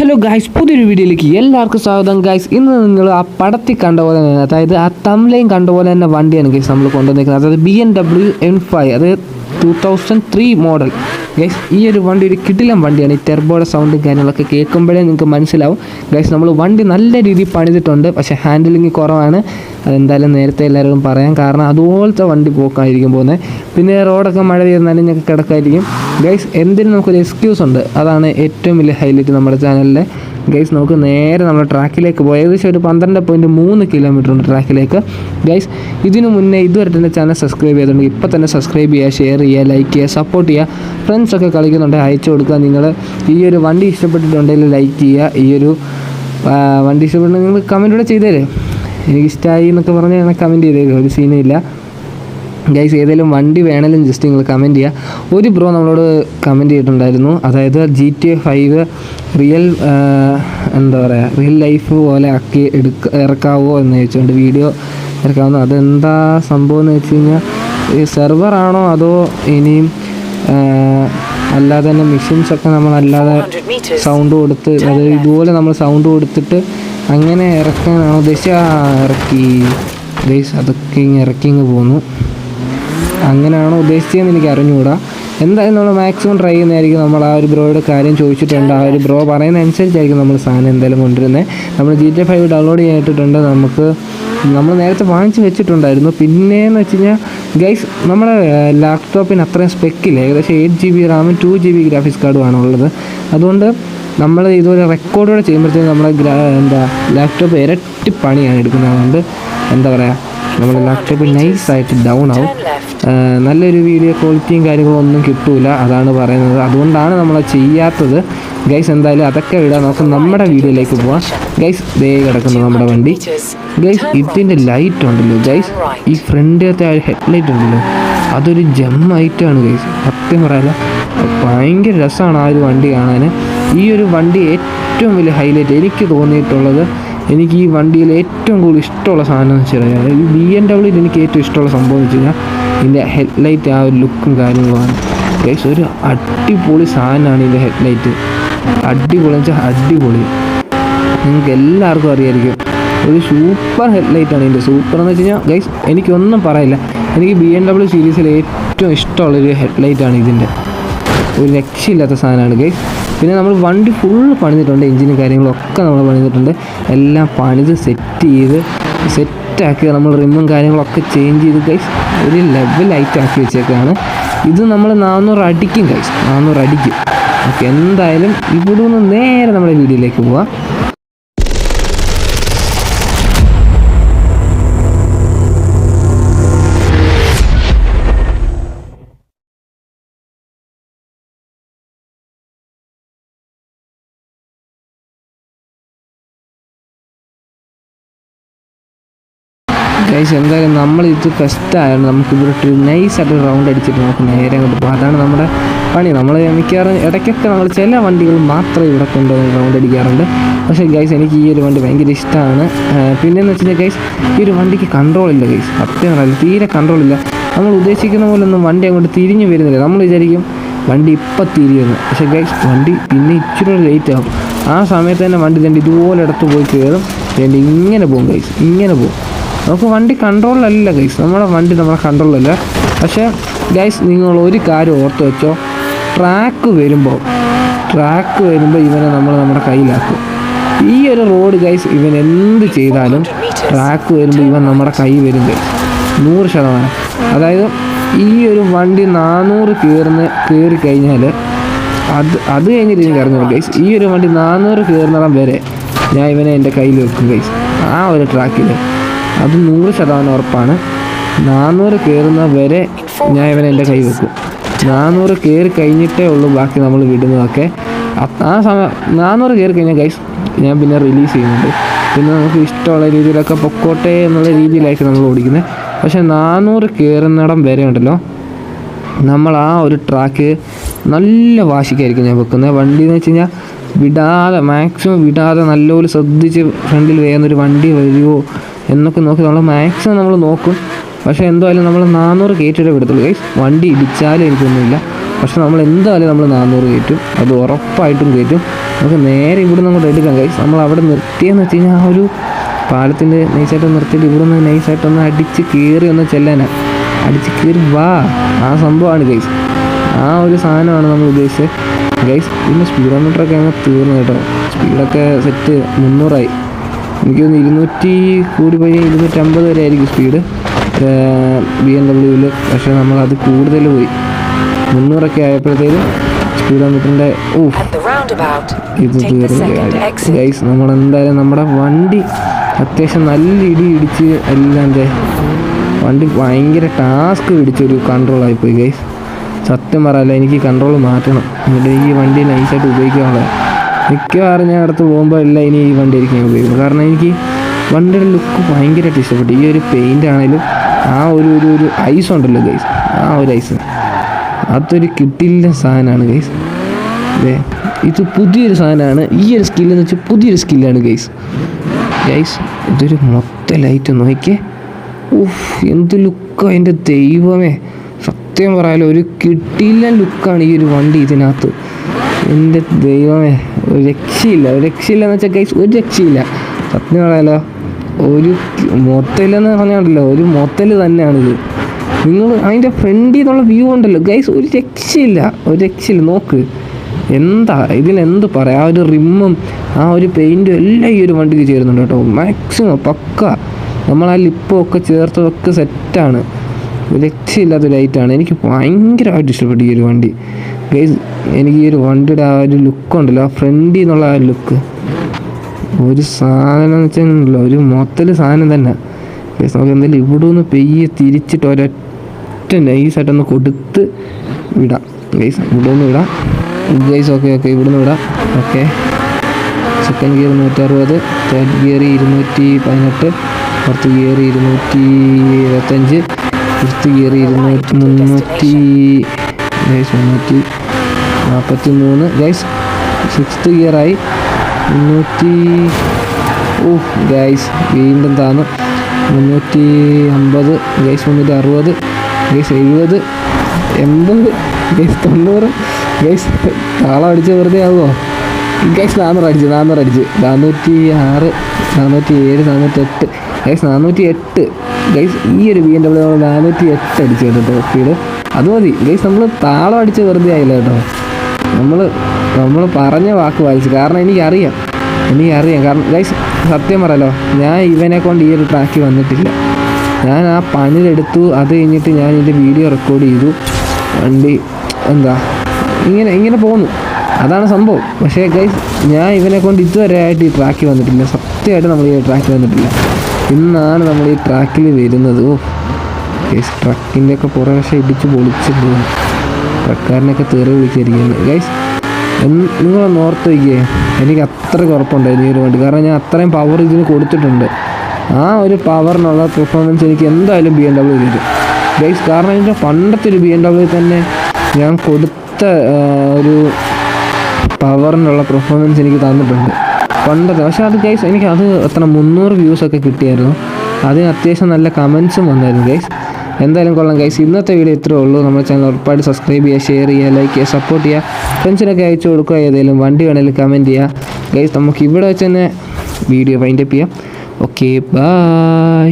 Hello guys, പുതിയൊരു വീഡിയോയിലേക്ക് എല്ലാവർക്കും സ്വാഗതം ഗായ്സ്. ഇന്ന് നിങ്ങൾ ആ പടത്തിൽ കണ്ട പോലെ തന്നെ, അതായത് ആ തംബ്ലൈൻ കണ്ട പോലെ തന്നെ വണ്ടിയാണ് ഗൈസ് നമ്മൾ കൊണ്ടുവന്നിരിക്കുന്നത്. അതായത് BMW M5, അത് 2003 മോഡൽ ഗൈസ്. ഈ ഒരു വണ്ടി ഒരു കിടിലൻ വണ്ടിയാണ്. ഈ ടെർബോയുടെ സൗണ്ടും കാര്യങ്ങളൊക്കെ കേൾക്കുമ്പോഴേ നിങ്ങൾക്ക് മനസ്സിലാവും ഗൈസ്, നമ്മൾ വണ്ടി നല്ല രീതിയിൽ പണിതിട്ടുണ്ട്. പക്ഷേ ഹാൻഡിലിങ് കുറവാണ്. അതെന്തായാലും നേരത്തെ എല്ലാവരോടും പറയാം, കാരണം അതുപോലത്തെ വണ്ടി പോക്കായിരിക്കും പോകുന്നത്. പിന്നെ റോഡൊക്കെ മഴ പെയ്ത് നനഞ്ഞൊക്കെ കിടക്കായിരിക്കും ഗൈസ്. എന്തിനും നമുക്കൊരു എക്സ്ക്യൂസ് ഉണ്ട്. അതാണ് ഏറ്റവും വലിയ ഹൈലൈറ്റ് നമ്മുടെ ചാനലിലെ ഗൈസ്. നമുക്ക് നേരെ നമ്മുടെ ട്രാക്കിലേക്ക് പോയി ഏകദേശം ഒരു 12.3 കിലോമീറ്റർ ഉണ്ട് ട്രാക്കിലേക്ക് ഗൈസ്. ഇതിനു മുന്നേ ഇതുവരെ തന്നെ ചാനൽ സബ്സ്ക്രൈബ് ചെയ്തിട്ടുണ്ടെങ്കിൽ ഇപ്പോൾ തന്നെ സബ്സ്ക്രൈബ് ചെയ്യുക, ഷെയർ ചെയ്യുക, ലൈക്ക് ചെയ്യുക, സപ്പോർട്ട് ചെയ്യുക. ഫ്രണ്ട്സൊക്കെ കളിക്കുന്നുണ്ടെങ്കിൽ അയച്ചു കൊടുക്കുക. നിങ്ങൾ ഈ ഒരു വണ്ടി ഇഷ്ടപ്പെട്ടിട്ടുണ്ടെങ്കിൽ ലൈക്ക് ചെയ്യുക. ഈ ഒരു വണ്ടി ഇഷ്ടപ്പെട്ടുണ്ടെങ്കിൽ നിങ്ങൾ കമൻറ്റൂടെ ചെയ്തേരെ. എനിക്കിഷ്ടമായി എന്നൊക്കെ പറഞ്ഞാൽ ഞാൻ കമൻറ്റ് ചെയ്തേരും, ഒരു സീനും ഇല്ല ഗൈസ്. ഏതെങ്കിലും വണ്ടി വേണമെങ്കിലും ജസ്റ്റ് നിങ്ങൾ കമൻറ്റ് ചെയ്യുക. ഒരു ബ്രോ നമ്മളോട് കമൻറ്റ് ചെയ്തിട്ടുണ്ടായിരുന്നു, അതായത് GTA 5 റിയൽ ലൈഫ് പോലെ ആക്കി ഇറക്കാവോ എന്ന് ചോദിച്ചുകൊണ്ട് വീഡിയോ ഇറക്കാവുന്നു. അതെന്താ സംഭവം എന്ന് വെച്ച് കഴിഞ്ഞാൽ, ഈ സെർവറാണോ അതോ ഇനിയും അല്ലാതെ തന്നെ മെഷീൻസൊക്കെ നമ്മളല്ലാതെ സൗണ്ട് കൊടുത്ത്, അതായത് ഇതുപോലെ നമ്മൾ സൗണ്ട് കൊടുത്തിട്ട് അങ്ങനെ ഇറക്കാനാണോ ഉദ്ദേശിച്ച? ഇറക്കി ഗൈസ്, അതൊക്കെ ഇറക്കി പോന്നു. അങ്ങനെയാണോ ഉദ്ദേശിച്ചതെന്ന് എനിക്ക് അറിഞ്ഞുകൂടാ. എന്തായാലും നമ്മൾ മാക്സിമം ട്രൈ ചെയ്യുന്നതായിരിക്കും. നമ്മൾ ആ ഒരു ബ്രോയുടെ കാര്യം ചോദിച്ചിട്ടുണ്ട്. ആ ഒരു ബ്രോ പറയുന്നതനുസരിച്ചായിരിക്കും നമ്മൾ സാധനം എന്തായാലും കൊണ്ടുവരുന്നത്. നമ്മൾ GTA 5 ഡൗൺലോഡ് ചെയ്തിട്ടുണ്ട്. നമ്മൾ നേരത്തെ വാങ്ങിച്ച് വെച്ചിട്ടുണ്ടായിരുന്നു. പിന്നെയെന്ന് വെച്ച് കഴിഞ്ഞാൽ ഗൈസ്, നമ്മുടെ ലാപ്ടോപ്പിന് അത്രയും സ്പെക്കില്ല. ഏകദേശം 8 GB റാമും 2 GB ഗ്രാഫിക്സ് കാർഡുമാണ് ഉള്ളത്. അതുകൊണ്ട് നമ്മൾ ഇതുപോലെ റെക്കോർഡോടെ ചെയ്യുമ്പോഴത്തേക്കും നമ്മുടെ ലാപ്ടോപ്പ് ഇരട്ടി പണിയാണ് എടുക്കുന്നത്. അതുകൊണ്ട് എന്താ പറയുക, നമ്മുടെ ലാപ്ടോപ്പ് നൈസായിട്ട് ഡൗൺ ആവും. നല്ലൊരു വീഡിയോ ക്വാളിറ്റിയും കാര്യങ്ങളും ഒന്നും കിട്ടൂല, അതാണ് പറയുന്നത്. അതുകൊണ്ടാണ് നമ്മൾ ചെയ്യാത്തത് ഗൈസ്. എന്തായാലും അതൊക്കെ വിടാം. നമുക്ക് നമ്മുടെ വീഡിയോയിലേക്ക് പോവാം ഗൈസ്. ദേ കിടക്കുന്നു നമ്മുടെ വണ്ടി ഗൈസ്. ഇതിൻ്റെ ലൈറ്റ് ഉണ്ടല്ലോ ഗൈസ്, ഈ ഫ്രണ്ടിലത്തെ ആ ഒരു ഹെഡ്ലൈറ്റ് ഉണ്ടല്ലോ, അതൊരു ജമ്മായിട്ടാണ് ഗൈസ്. സത്യം പറയാല്ല, ഭയങ്കര രസമാണ് ആ ഒരു വണ്ടി കാണാൻ. ഈ ഒരു വണ്ടി ഏറ്റവും വലിയ ഹൈലൈറ്റ് എനിക്ക് തോന്നിയിട്ടുള്ളത്, എനിക്ക് ഈ വണ്ടിയിൽ ഏറ്റവും കൂടുതൽ ഇഷ്ടമുള്ള സാധനം എന്ന് വെച്ച് കഴിഞ്ഞാൽ, ഈ BMW എനിക്ക് ഏറ്റവും ഇഷ്ടമുള്ള സംഭവം എന്ന് വെച്ച് കഴിഞ്ഞാൽ ഇതിൻ്റെ ഹെഡ്ലൈറ്റ്, ആ ഒരു ലുക്കും കാര്യങ്ങളുമാണ് ഗൈസ്. ഒരു അടിപൊളി സാധനമാണ് ഇതിൻ്റെ ഹെഡ്ലൈറ്റ്. അടിപൊളി എന്ന് വെച്ചാൽ അടിപൊളി. നിങ്ങൾക്ക് എല്ലാവർക്കും അറിയായിരിക്കും, ഒരു സൂപ്പർ ഹെഡ്ലൈറ്റാണ് ഇതിൻ്റെ. സൂപ്പർ എന്ന് വെച്ച് കഴിഞ്ഞാൽ ഗൈസ്, എനിക്കൊന്നും പറയില്ല. എനിക്ക് BMW സീരീസിൽ ഏറ്റവും ഇഷ്ടമുള്ളൊരു ഹെഡ്ലൈറ്റാണ് ഇതിൻ്റെ. ഒരു രക്ഷയില്ലാത്ത സാധനമാണ് ഗൈസ്. പിന്നെ നമ്മൾ വണ്ടി ഫുൾ പണിതിട്ടുണ്ട്. എഞ്ചിനും കാര്യങ്ങളൊക്കെ നമ്മൾ പണിതിട്ടുണ്ട്. എല്ലാം പണിത് സെറ്റാക്കി നമ്മൾ റിമ്മും കാര്യങ്ങളൊക്കെ ചേഞ്ച് ചെയ്ത് ഗൈസ് ഒരു ലെവലായിട്ട് ആക്കി വെച്ചേക്കാണ്. ഇത് നമ്മൾ 400 അടിക്കും ഗൈസ്, 400 അടിക്കും. ഓക്കെ, എന്തായാലും ഇവിടെ നിന്ന് നേരെ നമ്മുടെ വീഡിയോയിലേക്ക് പോവാം. ഗൈസ്, എന്തായാലും നമ്മളിത് ഫസ്റ്റായിരുന്നു. നമുക്കിവിടെ നൈസായിട്ട് റൗണ്ട് അടിച്ചിട്ട് നമുക്ക് നേരെ അങ്ങോട്ട് പോകും. അതാണ് നമ്മുടെ പണി. നമ്മൾ മിക്കവാറും ഇടയ്ക്കൊക്കെ നമ്മൾ ചില വണ്ടികൾ മാത്രമേ ഇവിടെ കൊണ്ടുവന്ന് റൗണ്ട് അടിക്കാറുണ്ട്. പക്ഷേ ഗൈസ്, എനിക്ക് ഈ ഒരു വണ്ടി ഭയങ്കര ഇഷ്ടമാണ്. പിന്നെയെന്ന് വെച്ച് കഴിഞ്ഞാൽ ഗൈസ്, ഈ ഒരു വണ്ടിക്ക് കൺട്രോളില്ല ഗൈസ്. സത്യം പറഞ്ഞാൽ തീരെ കൺട്രോളില്ല. നമ്മൾ ഉദ്ദേശിക്കുന്ന പോലെ ഒന്നും വണ്ടി അങ്ങോട്ട് തിരിഞ്ഞു വരുന്നില്ല. നമ്മൾ വിചാരിക്കും വണ്ടി ഇപ്പം തിരിയുന്നു, പക്ഷേ ഗൈസ് വണ്ടി പിന്നെ ഇച്ചിരി ലേറ്റ് ആകും. ആ സമയത്ത് തന്നെ വണ്ടി രണ്ട് ഇതുപോലെ ഇടത്ത് പോയി കയറും. രണ്ട് ഇങ്ങനെ പോകും ഗൈസ്, ഇങ്ങനെ പോകും. നമുക്ക് വണ്ടി കൺട്രോളിലല്ല ഗൈസ്, നമ്മുടെ വണ്ടി നമ്മുടെ കൺട്രോളിലല്ല. പക്ഷേ ഗൈസ്, നിങ്ങൾ ഒരു കാര്യം ഓർത്ത് വെച്ചോ, ട്രാക്ക് വരുമ്പോൾ ഇവനെ നമ്മൾ നമ്മുടെ കയ്യിലാക്കും. ഈ ഒരു റോഡ് ഗൈസ്, ഇവൻ എന്ത് ചെയ്താലും ട്രാക്ക് വരുമ്പോൾ ഇവൻ നമ്മുടെ കൈ വരും ഗൈസ്, 100%. അതായത് ഈ ഒരു വണ്ടി 400 കയറി കഴിഞ്ഞാൽ അത് കഴിഞ്ഞിട്ട് എനിക്ക് അറിഞ്ഞു ഗൈസ്, ഈ ഒരു വണ്ടി 400 കയറുന്നിടം വരെ ഞാൻ ഇവനെ എൻ്റെ കയ്യിൽ വെക്കും ഗൈസ്. ആ ഒരു ട്രാക്കിൽ അത് 100% ഉറപ്പാണ്. 400 കയറുന്ന വരെ ഞാൻ ഇവനെ എൻ്റെ കൈ വെക്കും. 400 കയറി കഴിഞ്ഞിട്ടേ ഉള്ളൂ ബാക്കി നമ്മൾ വിടുന്നതൊക്കെ. ആ സമയം 400 കയറി കഴിഞ്ഞാൽ ഗൈസ് ഞാൻ പിന്നെ റിലീസ് ചെയ്യുന്നുണ്ട്. പിന്നെ നമുക്ക് ഇഷ്ടമുള്ള രീതിയിലൊക്കെ പൊക്കോട്ടെ എന്നുള്ള രീതിയിലായിരിക്കും നമ്മൾ ഓടിക്കുന്നത്. പക്ഷേ 400 കയറുന്നിടം വരെ ഉണ്ടല്ലോ, നമ്മൾ ആ ഒരു ട്രാക്ക് നല്ല വാശിക്കായിരിക്കും ഞാൻ വെക്കുന്നത്. വണ്ടി എന്ന് വെച്ച് കഴിഞ്ഞാൽ മാക്സിമം വിടാതെ നല്ലപോലെ ശ്രദ്ധിച്ച് ഫ്രണ്ടിൽ വേഗന്നൊരു വണ്ടി വരുമോ എന്നൊക്കെ നോക്കി നമ്മൾ മാക്സിമം നമ്മൾ നോക്കും. പക്ഷേ എന്തായാലും നമ്മൾ 400 കയറ്റിയിട്ടേ വിടത്തുള്ളൂ ഗൈസ്. വണ്ടി ഇടിച്ചാലും എനിക്കൊന്നുമില്ല, പക്ഷെ നമ്മൾ എന്തായാലും നമ്മൾ 400 കയറ്റും, അത് ഉറപ്പായിട്ടും കയറ്റും. നമുക്ക് നേരെ ഇവിടെ നിന്ന് അങ്ങോട്ട് എടുക്കാം ഗൈസ്. നമ്മൾ അവിടെ നിർത്തിയെന്ന് വെച്ച് കഴിഞ്ഞാൽ ആ ഒരു പാലത്തിൻ്റെ നൈസായിട്ട് നിർത്തിയിട്ട് ഇവിടെ നിന്ന് നൈസായിട്ടൊന്ന് അടിച്ച് കയറി ഒന്ന് ചെല്ലാനാണ്, അടിച്ച് കയറി വാ, ആ സംഭവമാണ് ഗൈസ്. ആ ഒരു സാധനമാണ് നമ്മൾ ഉദ്ദേശിച്ചത് ഗൈസ്. പിന്നെ സ്പീഡോമീറ്ററൊക്കെ അങ്ങ് തീർന്നു കേട്ടോ. സ്പീഡൊക്കെ സെറ്റ് 300ആയി. എനിക്ക് തോന്നുന്നു 200 കൂടി പോയി 250 വരെ ആയിരിക്കും സ്പീഡ് BMW. പക്ഷേ നമ്മളത് കൂടുതൽ പോയി 300ഒക്കെ ആയപ്പോഴത്തേക്കും സ്പീഡോമീറ്ററിൻ്റെ ഇത് തീർന്നു ഗൈസ്. നമ്മളെന്തായാലും നമ്മുടെ വണ്ടി അത്യാവശ്യം നല്ല ഇടിച്ച് എല്ലാം വണ്ടി ഭയങ്കര ടാസ്ക് പിടിച്ചൊരു കൺട്രോളായിപ്പോയി ഗൈസ്. സത്യം പറയാമല്ലോ, എനിക്ക് കൺട്രോൾ മാറ്റണം. എന്നിട്ട് ഈ വണ്ടി നൈസായിട്ട് ഉപയോഗിക്കാനുള്ള മിക്കവാറും ഞാൻ അടുത്ത് പോകുമ്പോൾ എല്ലാം ഇനി ഈ വണ്ടി ആയിരിക്കും ഞാൻ ഉപയോഗിക്കുന്നത്. കാരണം എനിക്ക് വണ്ടിയുടെ ലുക്ക് ഭയങ്കരമായിട്ട് ഇഷ്ടപ്പെട്ടു. ഈ ഒരു പെയിൻ്റ് ആണെങ്കിലും ആ ഒരു ഐസ് ഉണ്ടല്ലോ ഗൈസ്, ആ ഒരു ഐസ് അതൊരു കിട്ടില്ല സാധനമാണ് ഗൈസ്. അതെ, ഇത് പുതിയൊരു സാധനമാണ്. ഈ ഒരു സ്കില്ലെന്ന് വെച്ചാൽ പുതിയൊരു സ്കില്ലാണ് ഗൈസ്. ഇതൊരു മൊത്തം ലൈറ്റ് നോക്കിയേ, എന്ത് ലുക്കാണ് എൻ്റെ ദൈവമേ. സത്യം പറയാലോ, ഒരു കിട്ടില്ല ലുക്കാണ് ഈ ഒരു വണ്ടി ഇതിനകത്ത്. എൻ്റെ ദൈവമേ, ഒരു രക്ഷയില്ല എന്ന് വെച്ചാൽ ഗൈസ്, ഒരു രക്ഷയില്ല. സത്യം പറയാലോ, ഒരു മൊത്തയിലെന്ന് പറഞ്ഞാണ്ടല്ലോ, ഒരു മൊത്തൽ തന്നെയാണിത്. നിങ്ങൾ അതിൻ്റെ ഫ്രണ്ടിൽ നിന്നുള്ള വ്യൂ ഉണ്ടല്ലോ ഗൈസ്, ഒരു രക്ഷയില്ല. നോക്ക്, എന്താ ഇതിലെന്ത് പറയാം. ആ ഒരു റിമ്മും ആ ഒരു പെയിൻറ്റും എല്ലാം ഈ ഒരു വണ്ടിക്ക് ചേരുന്നുണ്ട് കേട്ടോ. മാക്സിമം പക്ക. നമ്മൾ ആ ലിപ്പൊക്കെ ചേർത്തതൊക്കെ സെറ്റാണ്. രക്ഷയില്ലാത്ത ലൈറ്റാണ്. എനിക്ക് ഭയങ്കരമായിട്ട് ഇഷ്ടപ്പെട്ടു ഈ ഒരു വണ്ടി ഗൈസ്. എനിക്ക് ഈ ഒരു വണ്ടിയുടെ ആ ഒരു ലുക്കുണ്ടല്ലോ, ആ ഫ്രണ്ടിൽ നിന്നുള്ള ആ ലുക്ക്, ഒരു സാധനം എന്ന് വെച്ചാൽ ഒരു മൊത്തൽ സാധനം തന്നെ ഗൈസ്. നമുക്ക് എന്തായാലും ഇവിടെ നിന്ന് പെയ്യെ തിരിച്ചിട്ട് ഒരൊറ്റ നൈസായിട്ടൊന്ന് കൊടുത്ത് വിടാം ഗൈസ്. ഇവിടെ നിന്ന് വിടാം ഗൈസ്. ഓക്കെ ഇവിടെ നിന്ന് വിടാം. Okay, second gear 160, third gear 218, fourth gear 225, fifth gear 343 guys. Sixth ഗിയറായി 300. ഗൈസ് വീണ്ടും താന്നു 350 ഗൈസ്, 360 ഗൈസ്, 70, 80 ഗൈസ്, 90 ഗൈസ്. താളം അടിച്ച് വെറുതെ ആവുമോ ഗൈസ്? 400 അടിച്ച് 406, 407, 408 ഗൈസ്, 408 ഗൈസ്. ഈ ഒരു BMW നമ്മൾ 408 അടിച്ചു കേട്ടോ സ്പീഡ്. അത് മതി ഗൈസ്, നമ്മൾ താളം അടിച്ച് വെറുതെ ആയില്ല കേട്ടോ. നമ്മൾ പറഞ്ഞ വാക്ക് വായിച്ചു. കാരണം എനിക്കറിയാം. കാരണം ഗൈസ് സത്യം പറയാലോ, ഞാൻ ഇവനെ കൊണ്ട് ഈ ഒരു ട്രാക്കിൽ വന്നിട്ടില്ല. ഞാൻ ആ പണിയിലെടുത്തു. അത് കഴിഞ്ഞിട്ട് ഞാൻ ഇതിൻ്റെ വീഡിയോ റെക്കോർഡ് ചെയ്തു. വണ്ടി എന്താ ഇങ്ങനെ പോകുന്നു, അതാണ് സംഭവം. പക്ഷേ ഗൈസ്, ഞാൻ ഇവനെ കൊണ്ട് ഇതുവരെ ആയിട്ട് ഈ ട്രാക്കിൽ വന്നിട്ടില്ല. സത്യമായിട്ട് നമ്മൾ ഈ ട്രാക്കിൽ വന്നിട്ടില്ല. ഇന്നാണ് നമ്മൾ ഈ ട്രാക്കിൽ വരുന്നത്. ഗൈസ് ട്രക്കിൻ്റെ ഒക്കെ പുറവശം ഇടിച്ച് പൊളിച്ച് പോകും. ട്രക്കാരനൊക്കെ തെറി വിളിച്ചിരിക്കുകയാണ് ഗൈസ്. നിങ്ങളൊന്ന് ഓർത്ത് വയ്ക്കുക, എനിക്ക് അത്ര കുഴപ്പമുണ്ടായിരുന്നു ഈ ഒരു വണ്ടി. കാരണം ഞാൻ അത്രയും പവർ ഇതിന് കൊടുത്തിട്ടുണ്ട്. ആ ഒരു പവറിനുള്ള പെർഫോമൻസ് എനിക്ക് എന്തായാലും BMW തരും ഗൈസ്. കാരണം ഇതിൻ്റെ പണ്ടത്തെ ഒരു BMW തന്നെ ഞാൻ കൊടുത്ത ഒരു പവറിനുള്ള പെർഫോമൻസ് എനിക്ക് തന്നിട്ടുണ്ട് പണ്ടത്തെ. പക്ഷേ അത് ഗൈസ് എനിക്ക് അത് എത്ര 300 വ്യൂസൊക്കെ കിട്ടിയായിരുന്നു. അതിന് അത്യാവശ്യം നല്ല കമൻസും വന്നായിരുന്നു ഗൈസ്. എന്തായാലും കൊള്ളാം ഗൈസ്. ഇന്നത്തെ വീഡിയോ ഇത്രയേ ഉള്ളൂ. നമ്മുടെ ചാനൽ ഉറപ്പായിട്ട് സബ്സ്ക്രൈബ് ചെയ്യുക, ഷെയർ ചെയ്യുക, ലൈക്ക് ചെയ്യുക, സപ്പോർട്ട് ചെയ്യുക. ഫ്രണ്ട്സിനൊക്കെ അയച്ചു കൊടുക്കുക. ഏതെങ്കിലും വണ്ടി വേണമെങ്കിലും കമൻറ്റ് ചെയ്യുക ഗൈസ്. നമുക്ക് ഇവിടെ വെച്ച് തന്നെ വീഡിയോ വൈൻഡപ്പ് ചെയ്യാം. Okay, by.